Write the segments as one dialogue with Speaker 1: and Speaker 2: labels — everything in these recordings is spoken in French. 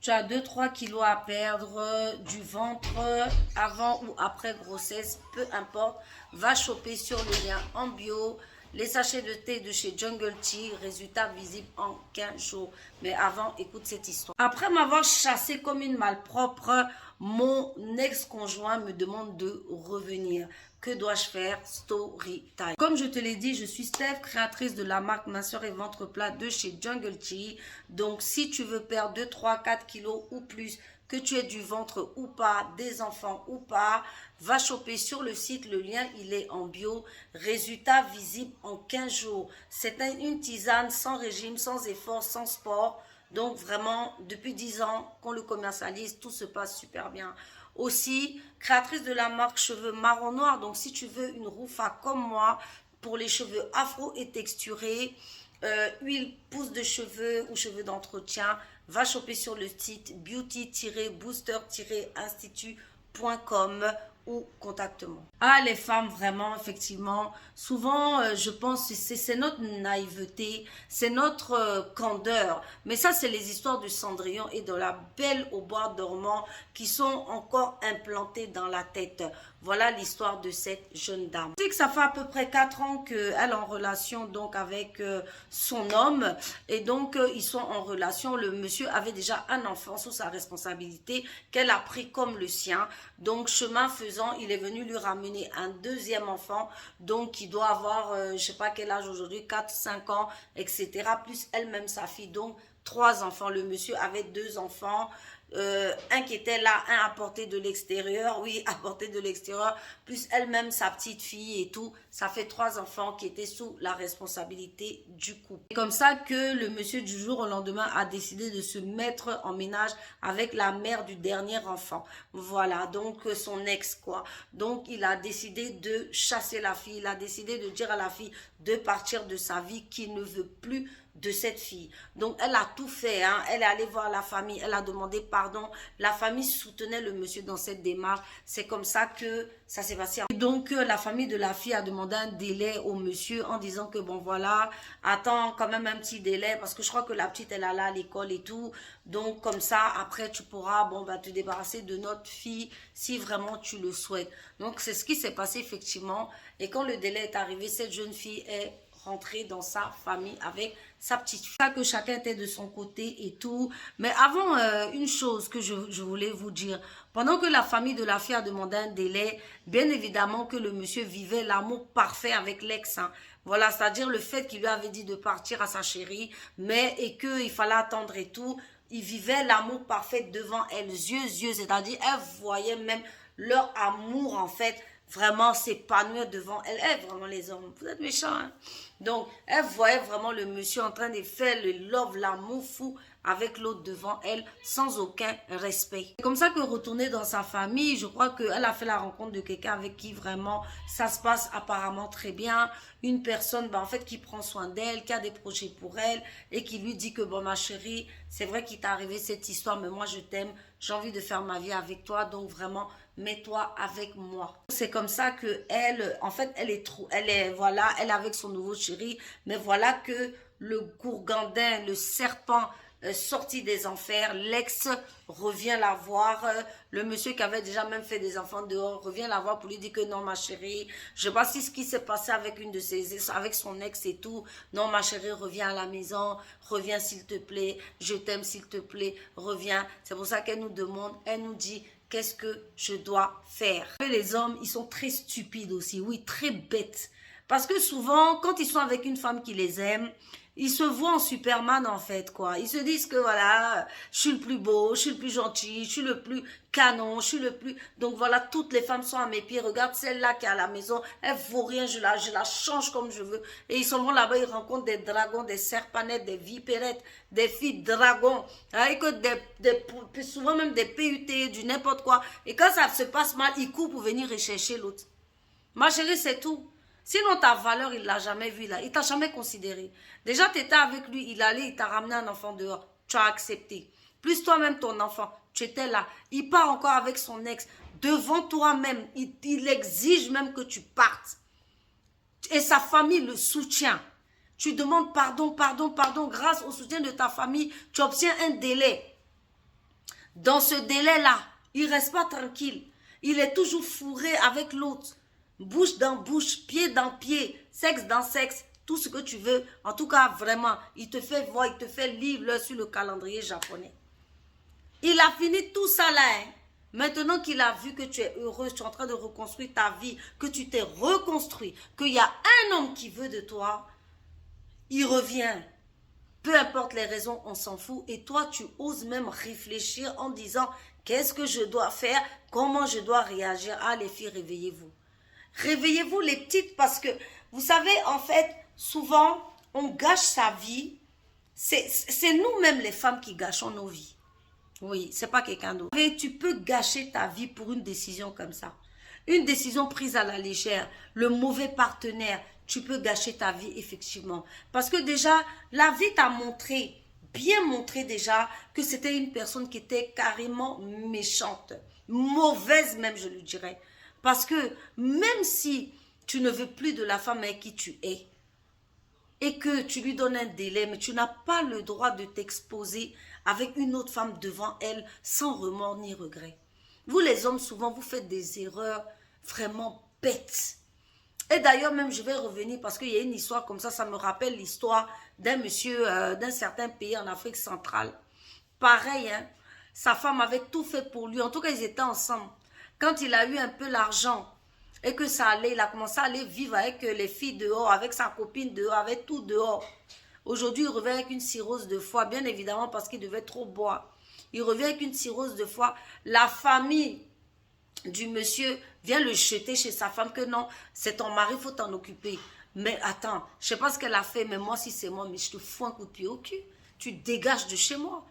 Speaker 1: Tu as 2-3 kilos à perdre du ventre avant ou après grossesse, peu importe. Va choper sur le lien en bio les sachets de thé de chez Jungle Tea, résultat visible en 15 jours. Mais avant, écoute cette histoire. Après m'avoir chassé comme une malpropre, mon ex-conjoint me demande de revenir. Que dois-je faire? Story time. Comme je te l'ai dit, je suis Steph, créatrice de la marque Minceur et Ventre Plat de chez Jungle Tea. Donc, si tu veux perdre 2, 3, 4 kilos ou plus, que tu aies du ventre ou pas, des enfants ou pas, va choper sur le site. Le lien, il est en bio. Résultat visible en 15 jours. C'est une tisane sans régime, sans effort, sans sport. Donc, vraiment, depuis 10 ans qu'on le commercialise, tout se passe super bien. Aussi, créatrice de la marque cheveux marron noir. Donc, si tu veux une roufa comme moi, pour les cheveux afro et texturés, huile pousse de cheveux ou cheveux d'entretien, va choper sur le site beauty-booster-institut.com ou contacte-moi. Ah, les femmes, vraiment, effectivement, souvent, je pense que c'est notre naïveté, c'est notre candeur. Mais ça, c'est les histoires du Cendrillon et de la Belle au bois dormant qui sont encore implantées dans la tête. Voilà l'histoire de cette jeune dame. Tu sais que ça fait à peu près 4 ans qu'elle est en relation donc avec son homme. Et donc, ils sont en relation. Le monsieur avait déjà un enfant sous sa responsabilité qu'elle a pris comme le sien. Donc, chemin faisant, il est venu lui ramener un deuxième enfant. Donc, qui doit avoir, je ne sais pas quel âge aujourd'hui, 4-5 ans, etc. Plus elle-même sa fille. Donc, 3 enfants. Le monsieur avait 2 enfants. Un qui était là, un apporté de l'extérieur, oui, apporté de l'extérieur, plus elle-même, sa petite fille et tout. Ça fait 3 enfants qui étaient sous la responsabilité du couple. C'est comme ça que le monsieur du jour au lendemain a décidé de se mettre en ménage avec la mère du dernier enfant. Voilà, donc son ex, quoi. Donc, il a décidé de chasser la fille. Il a décidé de dire à la fille de partir de sa vie, qu'il ne veut plus de cette fille. Donc, elle a tout fait, hein. Elle est allée voir la famille, elle a demandé pardon. La famille soutenait le monsieur dans cette démarche. C'est comme ça que ça s'est passé. Et donc, la famille de la fille a demandé un délai au monsieur en disant que, bon, voilà, attends quand même un petit délai parce que je crois que la petite, elle allait à l'école et tout. Donc, comme ça, après, tu pourras, bon, bah, te débarrasser de notre fille si vraiment tu le souhaites. Donc, c'est ce qui s'est passé effectivement. Et quand le délai est arrivé, cette jeune fille est rentrer dans sa famille avec sa petite fille. Ça que chacun était de son côté et tout. Mais avant, une chose que je voulais vous dire. Pendant que la famille de la fille a demandé un délai, bien évidemment que le monsieur vivait l'amour parfait avec l'ex. Hein. Voilà, c'est-à-dire le fait qu'il lui avait dit de partir à sa chérie, mais et qu'il fallait attendre et tout. Il vivait l'amour parfait devant elle, yeux, c'est-à-dire elle voyait même leur amour en fait vraiment s'épanouir devant elle. Elle, vraiment les hommes, vous êtes méchants. Hein? Donc, elle voyait vraiment le monsieur en train de faire le love, l'amour fou avec l'autre devant elle, sans aucun respect. C'est comme ça que retourner dans sa famille, je crois qu'elle a fait la rencontre de quelqu'un avec qui vraiment ça se passe apparemment très bien. Une personne, ben, en fait, qui prend soin d'elle, qui a des projets pour elle et qui lui dit que, bon, ma chérie, c'est vrai qu'il t'est arrivé cette histoire, mais moi, je t'aime, j'ai envie de faire ma vie avec toi, donc vraiment, mets-toi avec moi. C'est comme ça que elle, en fait, elle est, voilà, elle est avec son nouveau chéri, mais voilà que le gourgandin, le serpent sorti des enfers, l'ex revient la voir, le monsieur qui avait déjà même fait des enfants dehors revient la voir pour lui dire que non ma chérie, je sais pas si ce qui s'est passé avec une de ses, avec son ex et tout, non ma chérie reviens à la maison, reviens s'il te plaît, je t'aime s'il te plaît, reviens. C'est pour ça qu'elle nous demande, elle nous dit qu'est-ce que je dois faire. Les hommes, ils sont très stupides aussi, oui, très bêtes. Parce que souvent, quand ils sont avec une femme qui les aime, ils se voient en Superman en fait, quoi. Ils se disent que voilà, je suis le plus beau, je suis le plus gentil, je suis le plus canon, je suis le plus... Donc voilà, toutes les femmes sont à mes pieds. Regarde celle-là qui est à la maison, elle vaut rien, je la change comme je veux. Et ils s'en vont là-bas, ils rencontrent des dragons, des serpanettes, des vipérettes, des filles dragons, avec souvent même des PUT, du n'importe quoi. Et quand ça se passe mal, ils courent pour venir rechercher l'autre. Ma chérie, c'est tout. Sinon, ta valeur, il ne l'a jamais vu là. Il ne t'a jamais considéré. Déjà, tu étais avec lui, il allait, il t'a ramené un enfant dehors. Tu as accepté. Plus toi-même, ton enfant, tu étais là. Il part encore avec son ex. Devant toi-même, il exige même que tu partes. Et sa famille le soutient. Tu demandes pardon, pardon, pardon. Grâce au soutien de ta famille, tu obtiens un délai. Dans ce délai-là, il ne reste pas tranquille. Il est toujours fourré avec l'autre. Bouche dans bouche, pied dans pied, sexe dans sexe, tout ce que tu veux. En tout cas, vraiment, il te fait voir, il te fait lire l'heure sur le calendrier japonais. Il a fini tout ça là. Hein. Maintenant qu'il a vu que tu es heureuse, tu es en train de reconstruire ta vie, que tu t'es reconstruit, qu'il y a un homme qui veut de toi, il revient. Peu importe les raisons, on s'en fout. Et toi, tu oses même réfléchir en disant, qu'est-ce que je dois faire? Comment je dois réagir? Ah, les filles, réveillez-vous. Réveillez-vous les petites parce que, vous savez, en fait, souvent, on gâche sa vie. C'est nous-mêmes les femmes qui gâchons nos vies. Oui, c'est pas quelqu'un d'autre. Et tu peux gâcher ta vie pour une décision comme ça. Une décision prise à la légère, le mauvais partenaire, tu peux gâcher ta vie effectivement. Parce que déjà, la vie t'a montré, bien montré déjà, que c'était une personne qui était carrément méchante. Mauvaise même, je le dirais. Parce que même si tu ne veux plus de la femme avec qui tu es, et que tu lui donnes un délai, mais tu n'as pas le droit de t'exposer avec une autre femme devant elle sans remords ni regret. Vous les hommes, souvent, vous faites des erreurs vraiment bêtes. Et d'ailleurs, même, je vais revenir parce qu'il y a une histoire comme ça me rappelle l'histoire d'un monsieur d'un certain pays en Afrique centrale. Pareil, hein, sa femme avait tout fait pour lui. En tout cas, ils étaient ensemble. Quand il a eu un peu l'argent, et que ça allait, il a commencé à aller vivre avec les filles dehors, avec sa copine dehors, avec tout dehors. Aujourd'hui, il revient avec une cirrhose de foie, bien évidemment parce qu'il devait trop boire. Il revient avec une cirrhose de foie. La famille du monsieur vient le jeter chez sa femme que non, c'est ton mari, il faut t'en occuper. Mais attends, je ne sais pas ce qu'elle a fait, mais moi, si c'est moi, mais je te fous un coup de pied au cul. Tu dégages de chez moi.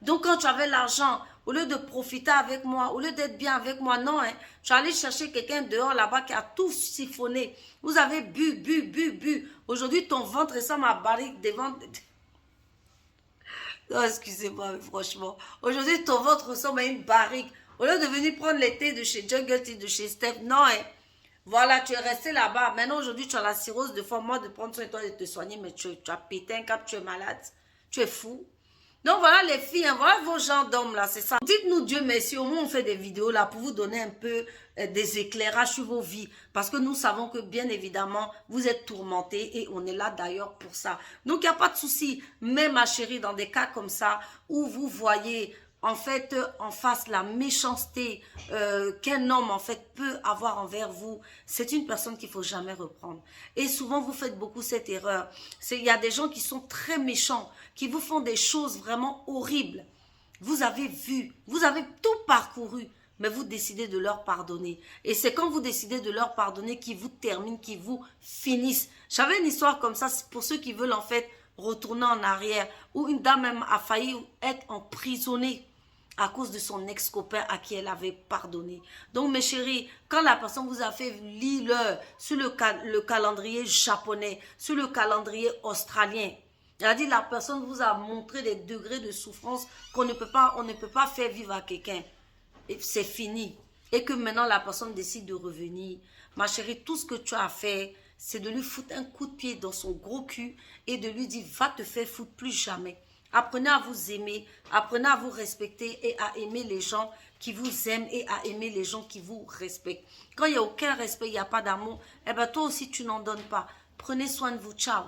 Speaker 1: Donc, quand tu avais l'argent, au lieu de profiter avec moi, au lieu d'être bien avec moi, non, hein, tu allais chercher quelqu'un dehors là-bas qui a tout siphonné. Vous avez bu. Aujourd'hui, ton ventre ressemble à barrique devant... Non, excusez-moi, mais franchement. Aujourd'hui, ton ventre ressemble à une barrique. Au lieu de venir prendre les thés de chez Jungle Tea, de chez Steph, non, hein. Voilà, tu es resté là-bas. Maintenant, aujourd'hui, tu as la cirrhose de foie. Moi, de prendre soin de toi et de te soigner, mais tu as pété un câble, tu es malade. Tu es fou. Donc voilà les filles, hein, voilà vos genres d'hommes là, c'est ça. Dites-nous Dieu merci, au moins on fait des vidéos là pour vous donner un peu des éclairages sur vos vies. Parce que nous savons que bien évidemment, vous êtes tourmentés et on est là d'ailleurs pour ça. Donc il n'y a pas de souci, mais ma chérie, dans des cas comme ça, où vous voyez en fait en face la méchanceté qu'un homme en fait peut avoir envers vous, c'est une personne qu'il ne faut jamais reprendre. Et souvent vous faites beaucoup cette erreur. Il y a des gens qui sont très méchants, qui vous font des choses vraiment horribles. Vous avez vu, vous avez tout parcouru, mais vous décidez de leur pardonner. Et c'est quand vous décidez de leur pardonner qu'ils vous terminent, qu'ils vous finissent. J'avais une histoire comme ça pour ceux qui veulent en fait retourner en arrière, où une dame même a failli être emprisonnée à cause de son ex-copain à qui elle avait pardonné. Donc mes chéris, quand la personne vous a fait lire sur le calendrier japonais, sur le calendrier australien, elle a dit la personne vous a montré des degrés de souffrance qu'on ne peut pas faire vivre à quelqu'un. C'est fini. Et que maintenant la personne décide de revenir. Ma chérie, tout ce que tu as fait, c'est de lui foutre un coup de pied dans son gros cul et de lui dire va te faire foutre plus jamais. Apprenez à vous aimer, apprenez à vous respecter et à aimer les gens qui vous aiment et à aimer les gens qui vous respectent. Quand il n'y a aucun respect, il n'y a pas d'amour, eh bien toi aussi tu n'en donnes pas. Prenez soin de vous, ciao.